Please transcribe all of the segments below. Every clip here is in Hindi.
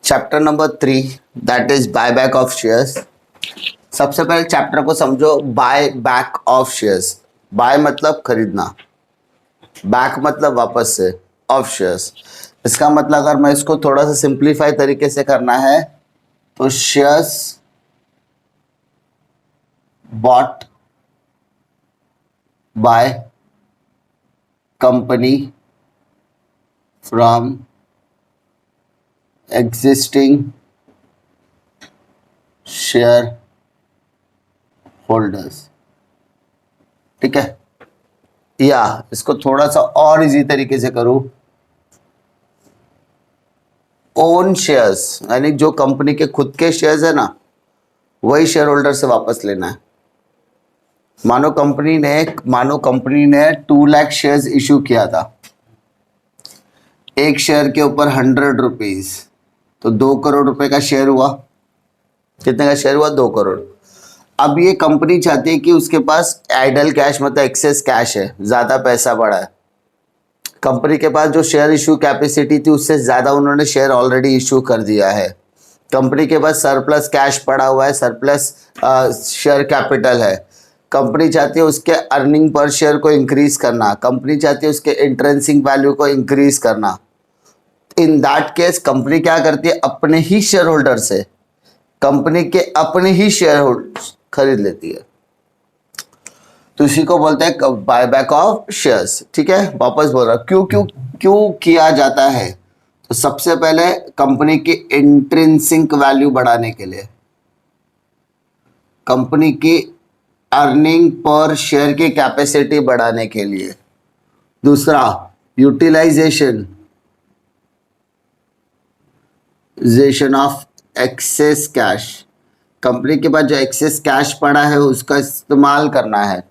Chapter number 3 that is buy back of shares. सबसे पहले चैप्टर को समझो, buy back of shares. Buy मतलब खरीदना, बैक मतलब वापस से, ऑफ शेयर्स इसका मतलब अगर मैं इसको थोड़ा सा सिंप्लीफाई तरीके से करना है तो shares bought by company from existing share holders. ठीक है, या इसको थोड़ा सा और इजी तरीके से करूं, ओन शेयर्स यानी जो कंपनी के खुद के शेयर्स है ना, वही शेयर होल्डर से वापस लेना है। मानो कंपनी ने 2 लाख शेयर्स इशू किया था, एक शेयर के ऊपर 100 रुपीज, तो 2 करोड़ रुपए का शेयर हुआ। कितने का शेयर हुआ? 2 करोड़। अब ये कंपनी चाहती है कि उसके पास आइडल कैश मतलब एक्सेस कैश है, ज्यादा पैसा पड़ा है। कंपनी के पास जो शेयर इशू कैपेसिटी थी उससे ज्यादा उन्होंने शेयर ऑलरेडी इशू कर दिया है। कंपनी के पास सरप्लस कैश पड़ा हुआ है, सरप्लस शेयर कैपिटल है। कंपनी चाहती है उसके अर्निंग पर शेयर को इंक्रीज करना, कंपनी चाहती है उसके इंट्रेंसिक वैल्यू को इंक्रीज करना। इन दैट केस कंपनी क्या करती है? अपने ही शेयर होल्डर से, कंपनी के अपने ही शेयर होल्डर खरीद लेती है। तो इसी को बोलते हैं बाय बैक ऑफ शेयर्स। ठीक है, वापस बोल रहा क्यों क्यों क्यों किया जाता है? तो सबसे पहले कंपनी की इंट्रिंसिक वैल्यू बढ़ाने के लिए, कंपनी की अर्निंग पर शेयर की कैपेसिटी बढ़ाने के लिए। दूसरा, utilisation of excess cash, company के पास जो एक्सेस कैश पड़ा है उसका इस्तेमाल करना है।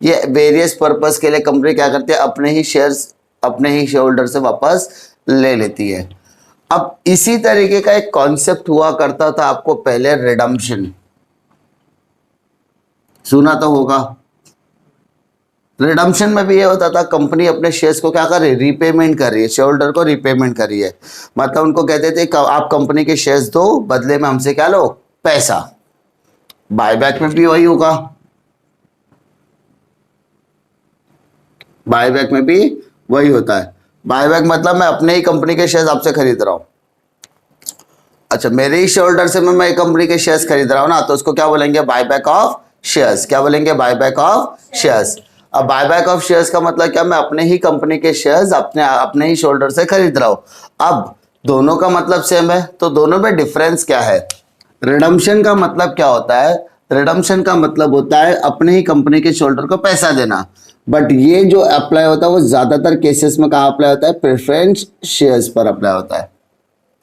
ये वेरियस पर्पस के लिए कंपनी क्या करती है? अपने ही शेयर्स अपने ही शेयर होल्डर से वापस ले लेती है। अब इसी तरीके का एक कॉन्सेप्ट हुआ करता था आपको पहले, रिडम्पशन सुना तो होगा। रिडम्पशन में भी ये होता था, कंपनी अपने शेयर्स को क्या कर रही है? रीपेमेंट कर रही है, शेयर होल्डर को रीपेमेंट कर रही है। मतलब उनको कहते थे आप कंपनी के शेयर्स दो, बदले में हमसे क्या लो? पैसा। बायबैक में भी वही होगा, बायबैक में भी वही होता है। बायबैक मतलब मैं अपने ही कंपनी के शेयर्स आपसे खरीद रहा हूं। अच्छा, मेरे ही शेयर होल्डर से मैं कंपनी के शेयर्स खरीद रहा हूं ना, तो उसको क्या बोलेंगे? Buyback of shares. क्या बोलेंगे? Buyback of shares. अब बायबैक ऑफ शेयर्स का मतलब क्या? मैं अपने ही कंपनी के शेयर्स अपने ही शेयर होल्डर से खरीद रहा हूं। अब दोनों का मतलब सेम है, तो दोनों में डिफरेंस क्या है? रिडम्पशन का मतलब क्या होता है? रिडम्पशन का मतलब होता है अपने ही कंपनी के शेयर होल्डर को पैसा देना। बट ये जो अप्लाई होता है वो ज्यादातर केसेस में कहां अप्लाई होता है? प्रेफरेंस शेयर्स पर अप्लाई होता है।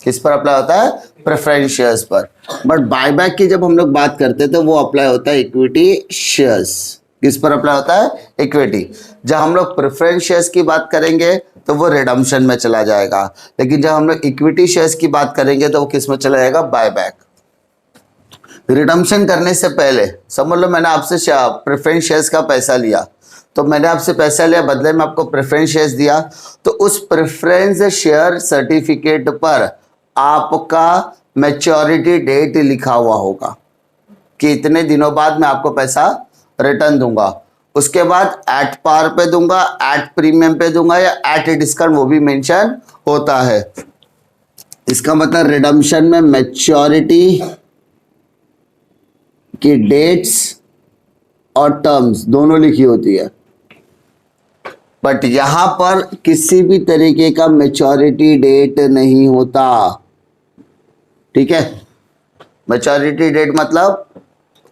किस पर अप्लाई होता है? प्रेफरेंस शेयर्स पर। बट बायबैक की जब हम लोग बात करते थे वो अप्लाई होता है इक्विटी शेयर्स। किस पर अप्लाई होता है? इक्विटी। जब हम लोग प्रेफरेंस शेयर्स की बात करेंगे तो वो रिडम्पशन में चला जाएगा, लेकिन जब हम लोग इक्विटी शेयर्स की बात करेंगे तो वो किस में चला जाएगा? बायबैक। रिडम्पशन करने से पहले समझ लो मैंने आपसे प्रेफरेंस शेयर्स का पैसा लिया, तो मैंने आपसे पैसा लिया, बदले में आपको प्रेफरेंस शेयर्स दिया, तो उस प्रेफरेंस शेयर सर्टिफिकेट पर आपका मैच्योरिटी डेट लिखा हुआ होगा कि इतने दिनों बाद मैं आपको पैसा रिटर्न दूंगा। उसके बाद एट पार पे दूंगा, एट प्रीमियम पे दूंगा या एट डिस्काउंट, वो भी मेंशन होता है। इसका मतलब रिडम्पशन में मैच्योरिटी की डेट्स और टर्म्स दोनों लिखी होती है, बट यहां पर किसी भी तरीके का मैच्योरिटी डेट नहीं होता। ठीक है, मैच्योरिटी डेट मतलब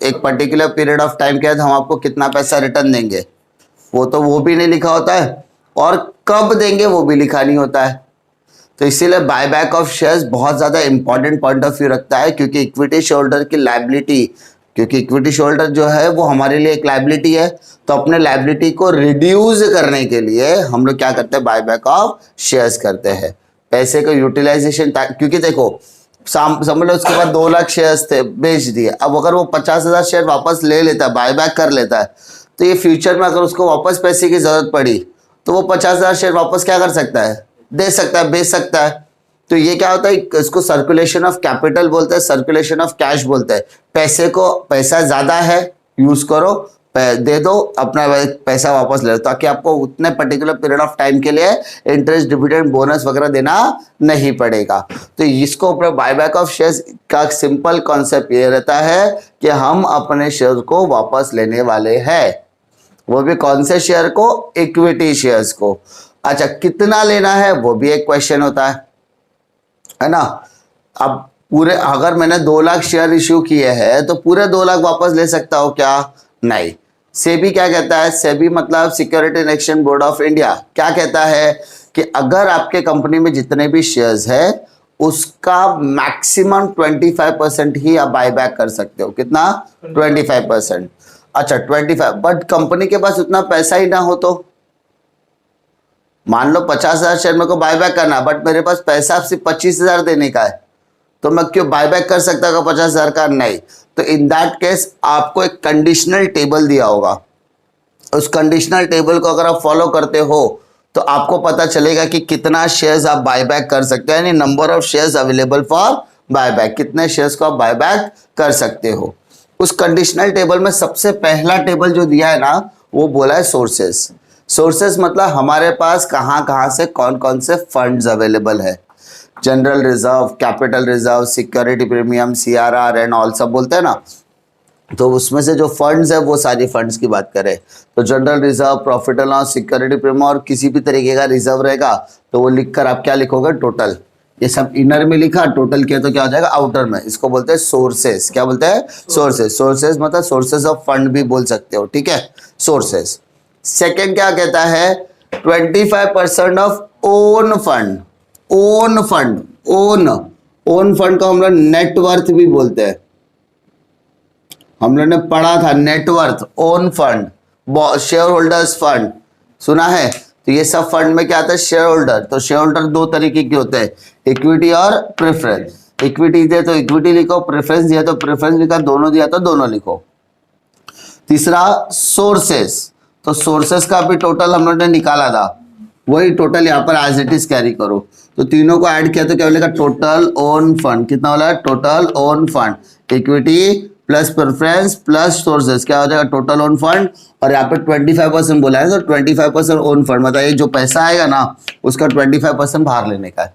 एक पर्टिकुलर पीरियड ऑफ टाइम के बाद हम आपको कितना पैसा रिटर्न देंगे, वो भी नहीं लिखा होता है, और कब देंगे वो भी लिखा नहीं होता है। तो इसीलिए बायबैक ऑफ शेयर्स बहुत ज्यादा इंपॉर्टेंट पॉइंट ऑफ व्यू रखता है, क्योंकि इक्विटी शेयर होल्डर की लायबिलिटी, क्योंकि इक्विटी शेयर होल्डर जो है वो हमारे लिए एक लायबिलिटी है, तो अपने लायबिलिटी को रिड्यूस करने के लिए हम लोग क्या करते हैं? बायबैक ऑफ शेयर्स करते हैं। पैसे को यूटिलाइजेशन, क्योंकि देखो समझ लो उसके बाद 2 लाख शेयर्स थे, बेच दिए। अब अगर वो 50,000 शेयर वापस ले लेता है, बायबैक कर लेता है, तो ये फ्यूचर में अगर उसको वापस पैसे की जरूरत पड़ी तो वो 50,000 शेयर वापस क्या कर सकता है? दे सकता है, बेच सकता है। तो ये क्या होता है, इसको सर्कुलेशन ऑफ कैपिटल बोलते हैं, सर्कुलेशन ऑफ कैश बोलते हैं। पैसा ज्यादा है, यूज करो, दे दो, अपना पैसा वापस ले लो, ताकि आपको उतने पर्टिकुलर पीरियड ऑफ टाइम के लिए इंटरेस्ट, डिविडेंड, बोनस वगैरह देना नहीं पड़ेगा। तो इसको ऊपर बायबैक ऑफ शेयर्स का सिंपल कॉन्सेप्ट ये रहता है कि हम अपने शेयर को वापस लेने वाले हैं, वो भी कौन से शेयर को, इक्विटी शेयर्स को। अच्छा, कितना लेना है वो भी एक क्वेश्चन होता है ना। अब पूरे, अगर मैंने 2 लाख शेयर इश्यू किए हैं तो पूरे 2 लाख वापस ले सकता हूं क्या? नहीं। सेबी क्या कहता है, सेबी मतलब security and exchange board of India क्या कहता है कि अगर आपके कंपनी में जितने भी शेयर्स है उसका मैक्सिमम 25% ही आप बायबैक कर सकते हो। कितना? 25%। अच्छा 25, बट कंपनी के पास उतना पैसा ही ना हो तो, मान लो 50,000 शेयर मेरे को बायबैक करना, बट मेरे पास पैसा सिर्फ 25,000 देने का है, तो मैं क्यों बायबैक कर सकता हूँ 50,000 का? नहीं। तो इन दैट केस आपको एक कंडीशनल टेबल दिया होगा, उस कंडीशनल टेबल को अगर आप फॉलो करते हो तो आपको पता चलेगा कि कितना शेयर्स आप बायबैक कर सकते हैं, यानी number of shares available for buyback, कितने शेयर्स को आप बायबैक कर सकते हो। उस कंडीशनल टेबल में सबसे पहला टेबल जो दिया है ना, वो बोला है सोर्सेस। सोर्सेस मतलब हमारे पास कहाँ कहाँ से कौन कौन से फंड्स अवेलेबल है, general reserve, capital reserve, security premium, CRR and all सब बोलते हैं ना। तो उसमें से जो फंड्स है वो सारी फंड्स की बात करें तो general reserve, profit and loss, security premium और किसी भी तरीके का रिजर्व रहेगा तो वो लिखकर आप क्या लिखोगे, टोटल। ये सब इनर में लिखा, टोटल किया तो क्या हो जाएगा, आउटर में। इसको बोलते हैं सोर्सेस। क्या बोलते हैं? सोर्सेस। सोर्सेस मतलब सोर्सेस ऑफ फंड भी बोल सकते हो, ठीक है, सोर्सेस। सेकेंड क्या कहता है, 25% of own fund. Own fund, own fund को हम लोग नेटवर्थ भी बोलते हैं। हम लोगों ने पढ़ा था net worth, own fund, share holders fund, सुना है? तो ये सब फंड में क्या आता है, शेयर होल्डर। तो शेयर होल्डर 2 तरीके के होते हैं, इक्विटी और प्रेफरेंस। इक्विटी दे तो इक्विटी लिखो, प्रेफरेंस दिया तो प्रेफरेंस लिखा, दोनों दिया तो दोनों लिखो। तीसरा सोर्सेस, तो सोर्सेस का भी टोटल हम लोगों ने निकाला था, वही टोटल यहाँ पर एज इट इज कैरी करो। तो तीनों को ऐड किया तो क्या बोलेगा, टोटल ओन फंड। कितना बोला, total own fund, equity plus preference plus sources, क्या हो जाएगा, टोटल ओन फंड। और यहाँ पे 25% बोला है, तो 25% ओन फंड मतलब ये जो पैसा आएगा ना उसका 25% बाहर लेने का है।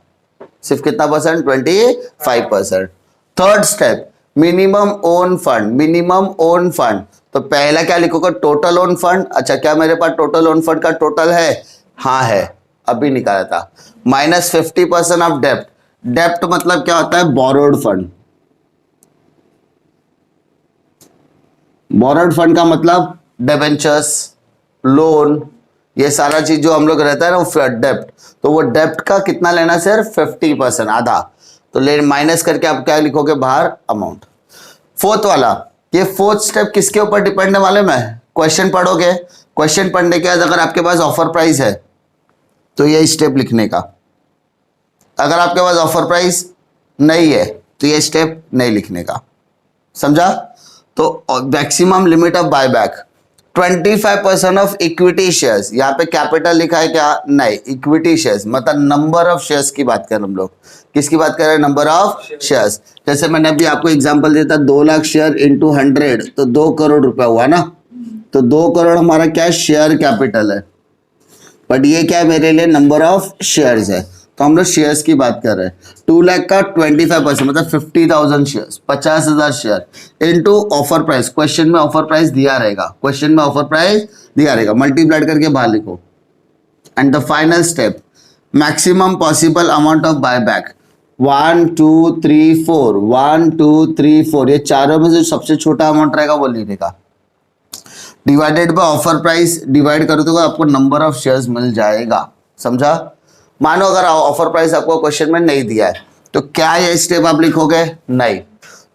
सिर्फ कितना percent, 25%। Third step, minimum own fund. Minimum own fund तो पहला क्या लिखोगे, टोटल ओन फंड। अच्छा क्या मेरे पास टोटल ओन फंड का टोटल है? हाँ है, अभी निकाला था। माइनस 50% ऑफ डेप्ट। डेप्ट मतलब क्या होता है, बोरोड फंड। बोरोड फंड का मतलब डिबेंचर्स, लोन, ये सारा चीज जो हम लोग रहता है ना वो डेप्ट। तो वो डेप्ट का कितना लेना, सिर्फ 50%, आधा। तो ले माइनस करके आप क्या लिखोगे बाहर, अमाउंट। फोर्थ वाला, ये फोर्थ स्टेप किसके ऊपर डिपेंड है मालूम है, क्वेश्चन पढ़ोगे, क्वेश्चन पढ़ने के बाद अगर आपके पास ऑफर प्राइस है तो ये स्टेप लिखने का, अगर आपके पास ऑफर प्राइस नहीं है तो ये स्टेप नहीं लिखने का, समझा? तो maximum limit of buyback 25% of equity shares. यहाँ पे कैपिटल लिखा है क्या, नहीं, इक्विटी शेयर्स मतलब नंबर ऑफ शेयर्स की बात कर रहे हम लोग। किसकी बात कर रहे हैं, नंबर ऑफ शेयर्स। जैसे मैंने अभी आपको एग्जांपल दिया था, 2 लाख शेयर इंटू 100 तो 2 करोड़ रुपया हुआ ना। तो 2 करोड़ हमारा क्या, शेयर कैपिटल है, बट ये क्या है मेरे लिए, नंबर ऑफ शेयर्स है। तो हम लोग शेयर्स की बात कर रहे हैं। 2 लाख का 25% मतलब 50,000 shares, 50,000 share into offer price. Question में ऑफर प्राइस दिया रहेगा, क्वेश्चन में ऑफर प्राइस दिया रहेगा, मल्टीप्लाइड करके बाहर लिखो। And the final step, maximum possible amount of buyback 1 2 3 4, 1 2 3 4, ये चारों में से सबसे छोटा अमाउंट रहेगा वो लेने का, divided by offer price. Divide करो तो आपको नंबर ऑफ शेयर्स मिल जाएगा, समझा? मानो अगर ऑफर प्राइस आपको क्वेश्चन में नहीं दिया है तो क्या ये स्टेप आप लिखोगे, नहीं।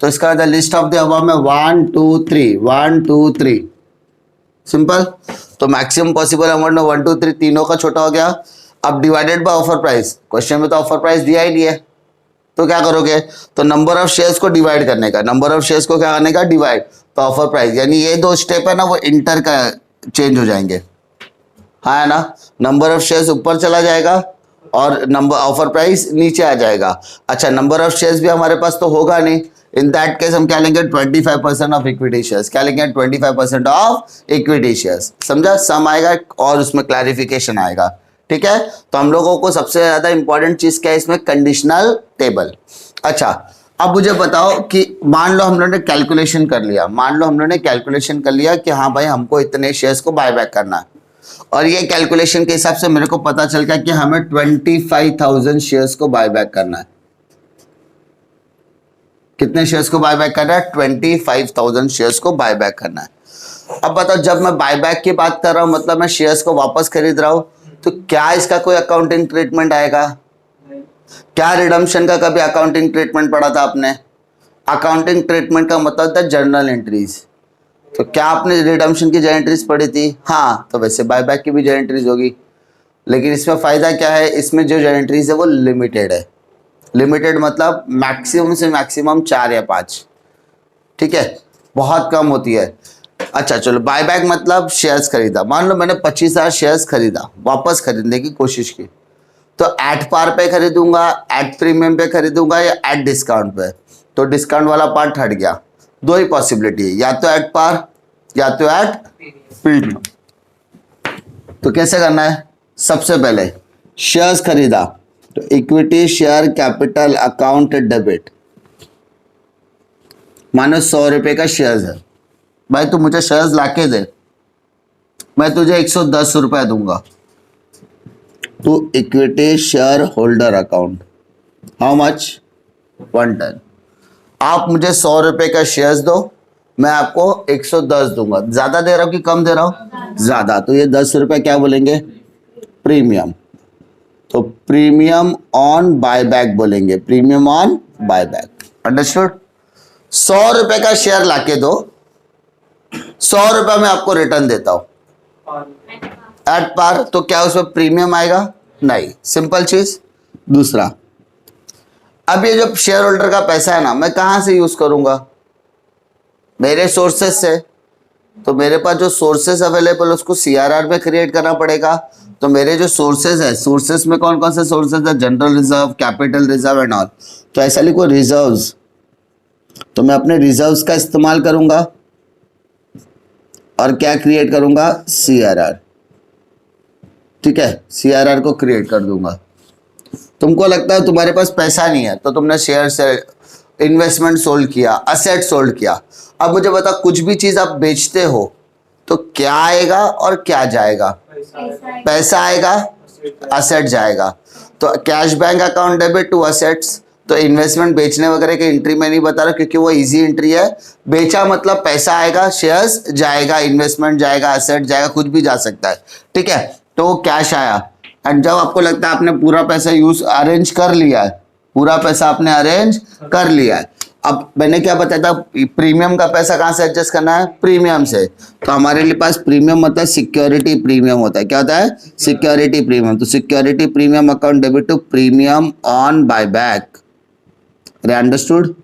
तो इसका मतलब लिस्ट ऑफ द अबव में 1 2 3, 1 2 3, सिंपल। तो मैक्सिमम पॉसिबल अमाउंट में 1 2 3 तीनों का छोटा हो गया। अब divided by offer price, question में तो ऑफर प्राइस दिया ही नहीं है तो क्या करोगे, तो नंबर ऑफ शेयर्स को डिवाइड करने का, नंबर ऑफ शेयर्स को क्या करने का, डिवाइड, तो ऑफर प्राइस। यानी ये 2 स्टेप है ना वो इंटर का चेंज हो जाएंगे, हाँ है ना। नंबर ऑफ शेयर्स ऊपर चला जाएगा और नंबर ऑफर प्राइस नीचे आ जाएगा। अच्छा, नंबर ऑफ शेयर्स भी हमारे पास तो होगा नहीं, इन दैट केस हम क्या लेंगे 25% ऑफ इक्विटी शेयर्स। क्या लेंगे 25% ऑफ इक्विटी शेयर्स। समझा, सम आएगा और उसमें क्लैरिफिकेशन आएगा। ठीक है, तो हम लोगों को सबसे ज्यादा इंपॉर्टेंट चीज क्या है इसमें, कंडीशनल टेबल। अच्छा, अब मुझे बताओ कि मान लो हम लोगों ने कैलकुलेशन कर लिया, मान लो हम लोगों ने कैलकुलेशन कर लिया कि हाँ भाई हमको इतने शेयर्स को बाय बैक करना है, और ये कैलकुलेशन के हिसाब से मेरे को पता चल गया कि हमें 25,000 शेयर्स को बाय बैक करना है। कितने शेयर्स को बाय बैक करना है, 25,000 शेयर्स को बाय बैक करना है। अब बताओ, जब मैं बाय बैक की बात कर रहा हूं मतलब मैं शेयर्स को वापस खरीद रहा हूं, तो क्या इसका कोई अकाउंटिंग ट्रीटमेंट आएगा? क्या रिडम्पशन का कभी अकाउंटिंग ट्रीटमेंट पढ़ा था आपने? अकाउंटिंग ट्रीटमेंट का मतलब था जर्नल एंट्रीज। तो क्या आपने रिडम्पशन की जर्नल एंट्रीज पढ़ी थी? हाँ, तो वैसे बायबैक की भी जर्नल एंट्रीज होगी, लेकिन इसमें फायदा क्या है, इसमें जो जर्नल एंट्रीज है वो लिमिटेड है। लिमिटेड मतलब मैक्सिमम से मैक्सिमम 4 या 5, ठीक है, बहुत कम होती है। अच्छा चलो, बायबैक मतलब शेयर्स खरीदा, मान लो मैंने 25,000 शेयर्स खरीदा, वापस खरीदने की कोशिश की, तो एट पार पे खरीदूंगा, एट प्रीमियम पे खरीदूंगा या एट डिस्काउंट पे? तो डिस्काउंट वाला पार्ट हट गया। दो ही पॉसिबिलिटी है, या तो एट पार या तो एट प्रीमियम। तो कैसे करना है, सबसे पहले शेयर्स खरीदा तो equity share capital account debit, मानो 100 रुपए का शेयर्स है, भाई तू मुझे शेयर्स लाके दे, मैं तुझे 110 रुपए दूंगा। To equity share holder account, how much, 110। आप मुझे 100 रुपए का शेयर्स दो, मैं आपको 110 दूंगा। ज्यादा दे रहा हूं कि कम दे रहा हूं? ज्यादा, तो ये 10 रुपए क्या बोलेंगे, प्रीमियम। तो प्रीमियम ऑन बायबैक बोलेंगे, प्रीमियम ऑन बायबैक। अंडरस्टूड? 100 रुपए का शेयर लाके दो, 100 रुपए में आपको रिटर्न देता हूं एट पार, तो क्या उसमें प्रीमियम आएगा? नहीं, सिंपल चीज। दूसरा, अब ये जो शेयर होल्डर का पैसा है ना, मैं कहां से यूज करूंगा, मेरे सोर्सेस से। तो मेरे पास जो सोर्सेस अवेलेबल उसको सीआरआर में क्रिएट करना पड़ेगा। तो मेरे जो सोर्सेस है, सोर्सेस में कौन कौन से सोर्सेस है, general reserve, capital reserve and all. तो ऐसा लिखो रिजर्व्स, तो मैं अपने रिजर्व्स का इस्तेमाल करूंगा और क्या क्रिएट करूंगा, सीआरआर। ठीक है, सीआरआर को क्रिएट कर दूंगा। तुमको लगता है तुम्हारे पास पैसा नहीं है, तो तुमने शेयर से इन्वेस्टमेंट सोल्ड किया, असेट सोल्ड किया। अब मुझे बता, कुछ भी चीज आप बेचते हो तो क्या आएगा और क्या जाएगा? पैसा आएगा, असेट जाएगा। तो cash bank account debit to assets. तो इन्वेस्टमेंट बेचने वगैरह की एंट्री मैं नहीं बता रहा क्योंकि वो इजी एंट्री है। बेचा मतलब पैसा आएगा, शेयर्स जाएगा, इन्वेस्टमेंट जाएगा, असेट जाएगा, कुछ भी जा सकता है। ठीक है, तो कैश आया, एंड जब आपको लगता है आपने पूरा पैसा यूज अरेंज कर लिया है, पूरा पैसा आपने अरेंज कर लिया है। अब मैंने क्या बताया था, प्रीमियम का पैसा कहां से एडजस्ट करना है, प्रीमियम से। तो हमारे लिए पास प्रीमियम मतलब सिक्योरिटी प्रीमियम होता है। क्या होता है, सिक्योरिटी प्रीमियम। तो security premium account debit to premium on buyback. Understood?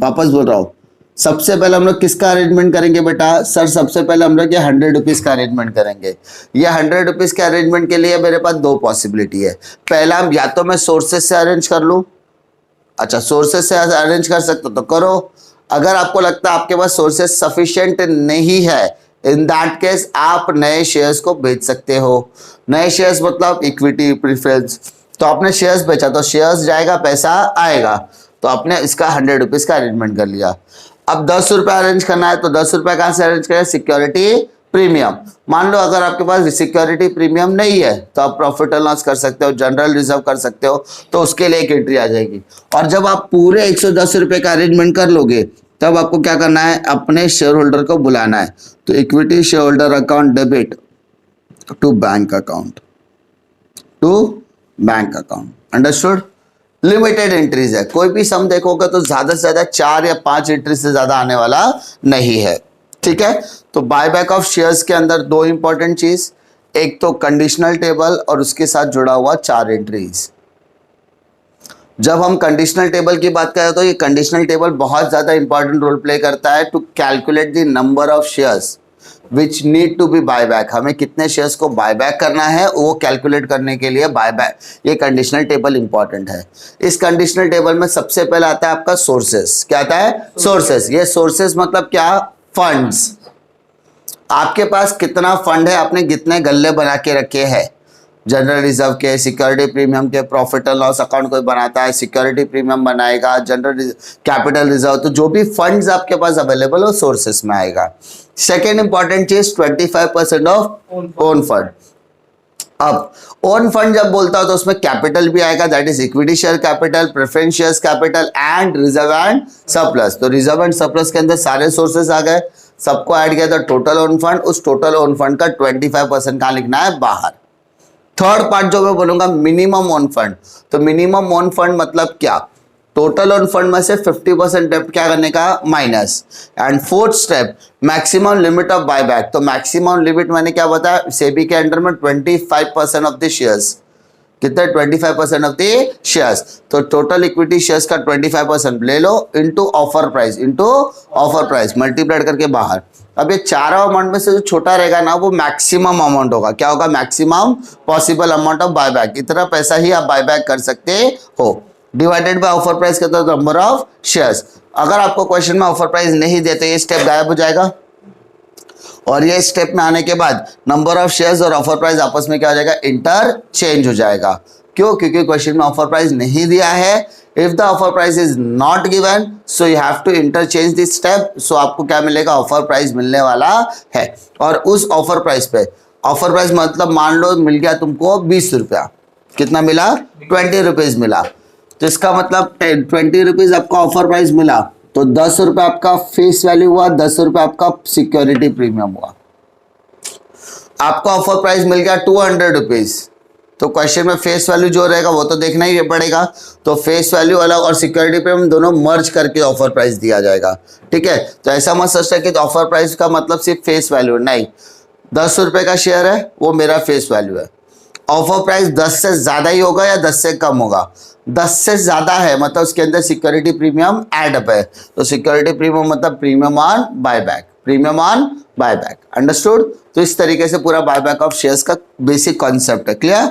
वापस बोल रहा हूं, सबसे पहले हम लोग किसका अरेंजमेंट करेंगे बेटा, सर सबसे पहले हम लोग ये 100 रुपीज का अरेंजमेंट करेंगे। ये 100 रुपीज के अरेंजमेंट के लिए मेरे पास दो पॉसिबिलिटी है। पहला, या तो मैं सोर्सेस से अरेंज कर लूं। अच्छा, सोर्सेस से अरेंज कर सकते हो तो करो। अगर आपको लगता है आपके पास सोर्सेस सफिशिएंट नहीं है, इन दैट केस आप नए शेयर्स को बेच सकते हो। नए शेयर्स मतलब इक्विटी प्रीफरेंस। तो आपने शेयर्स बेचा तो शेयर्स जाएगा, पैसा आएगा। तो आपने इसका 100 रुपीज का अरेंजमेंट कर लिया। अब 10 रुपए अरेंज करना है, तो 10 रुपए कहां से अरेंज करें, सिक्योरिटी प्रीमियम। मान लो अगर आपके पास सिक्योरिटी प्रीमियम नहीं है तो आप प्रॉफिट एंड लॉस कर सकते हो, जनरल रिजर्व कर सकते हो, तो उसके लिए एक एंट्री आ जाएगी। और जब आप पूरे 110 रुपए का अरेंजमेंट कर लोगे तब आपको क्या करना है, अपने शेयर होल्डर को बुलाना है। तो equity share holder account debit to bank account, to bank account. Understood? Limited entries है, कोई भी सम देखोगे तो ज्यादा से ज्यादा 4 या 5 एंट्री से ज्यादा आने वाला नहीं है। ठीक है, तो बायबैक ऑफ शेयर्स के अंदर दो इंपॉर्टेंट चीज, एक तो कंडीशनल टेबल और उसके साथ जुड़ा हुआ 4 एंट्रीज। जब हम कंडीशनल टेबल की बात करें तो ये कंडीशनल टेबल बहुत ज्यादा इंपॉर्टेंट रोल प्ले करता है to calculate the number of shares. Which need to be buyback, हमें कितने शेयर्स को बायबैक करना है वो कैलकुलेट करने के लिए बायबैक, ये कंडीशनल टेबल इंपॉर्टेंट है। इस कंडीशनल टेबल में सबसे पहले आता है आपका सोर्सेस। क्या आता है? सोर्सेस। ये सोर्सेस मतलब क्या? फंड्स। आपके पास कितना फंड है, आपने कितने गल्ले बना के रखे हैं, जनरल रिजर्व के, सिक्योरिटी प्रीमियम के, प्रॉफिट एंड लॉस अकाउंट कोई बनाता है, सिक्योरिटी प्रीमियम बनाएगा, जनरल कैपिटल रिजर्व, तो जो भी फंड्स आपके पास अवेलेबल हो सोर्सेस में आएगा। सेकेंड इंपॉर्टेंट चीज 25% ऑफ ओन फंड। अब ओन फंड जब बोलता हो तो उसमें कैपिटल भी आएगा, that is equity share capital, preference share capital and reserve and surplus. तो रिजर्व एंड सरप्लस के अंदर सारे सोर्सेस आ गए, सबको ऐड किया तो टोटल ओन फंड। उस टोटल ओन फंड का 25% कहां लिखना है? बाहर। थर्ड पार्ट जो मैं बोलूंगा मिनिमम ओन फंड। तो मिनिमम ओन फंड मतलब क्या? टोटल ओन फंड में से 50% डेप्ट क्या करने का? Minus. And fourth step maximum limit of buyback. तो मैक्सिमम लिमिट मैंने क्या बताया? सेबी के अंडर में 25% ऑफ द शेयर्स। कितने? 25% ऑफ द शेयर्स। तो टोटल इक्विटी शेयर्स का 25% ले लो इनटू ऑफर प्राइस, मल्टीप्लाइड करके बाहर। अब ये चारों अमाउंट में से जो छोटा रहेगा ना वो मैक्सिमम अमाउंट होगा। क्या होगा? Maximum possible amount of buyback. इतना पैसा ही आप बायबैक कर सकते हो, डिवाइडेड बाय ऑफर प्राइस के तो नंबर ऑफ शेयर्स। अगर आपको क्वेश्चन में ऑफर प्राइस नहीं देते ये स्टेप गायब हो जाएगा, और ये स्टेप में आने के बाद नंबर ऑफ शेयर्स और ऑफर प्राइस आपस में क्या हो जाएगा? इंटरचेंज हो जाएगा। क्यों? क्योंकि क्वेश्चन में ऑफर प्राइस नहीं दिया है। If the offer price is not given so you have to interchange this step. So आपको क्या मिलेगा? ऑफर प्राइस मिलने वाला है। और उस ऑफर प्राइस पे, ऑफर प्राइस मतलब मान लो मिल गया तुमको 20 रुपया, कितना मिला? 20 रुपीज मिला। तो इसका मतलब 20 रुपीज आपका ऑफर प्राइस मिला, तो 10 रुपये आपका फेस वैल्यू हुआ, 10 रुपये आपका सिक्योरिटी प्रीमियम हुआ। आपका ऑफर प्राइस मिल गया 200 रुपीज, तो क्वेश्चन में फेस वैल्यू जो रहेगा वो तो देखना ही पड़ेगा। तो फेस वैल्यू अलग और सिक्योरिटी प्रीमियम दोनों मर्ज करके ऑफर प्राइस दिया जाएगा। ठीक है, तो ऐसा मत सोचना कि ऑफर प्राइस का मतलब सिर्फ फेस वैल्यू, नहीं। 10 रुपये का शेयर है वो मेरा फेस वैल्यू है। ऑफर प्राइस 10 से ज्यादा ही होगा या 10 से कम होगा? 10 से ज्यादा है मतलब उसके अंदर सिक्योरिटी प्रीमियम ऐड अप है। तो सिक्योरिटी प्रीमियम मतलब premium on buyback, premium on buyback. Understood? तो इस तरीके से पूरा बायबैक ऑफ शेयर्स का बेसिक कॉन्सेप्ट है। क्लियर?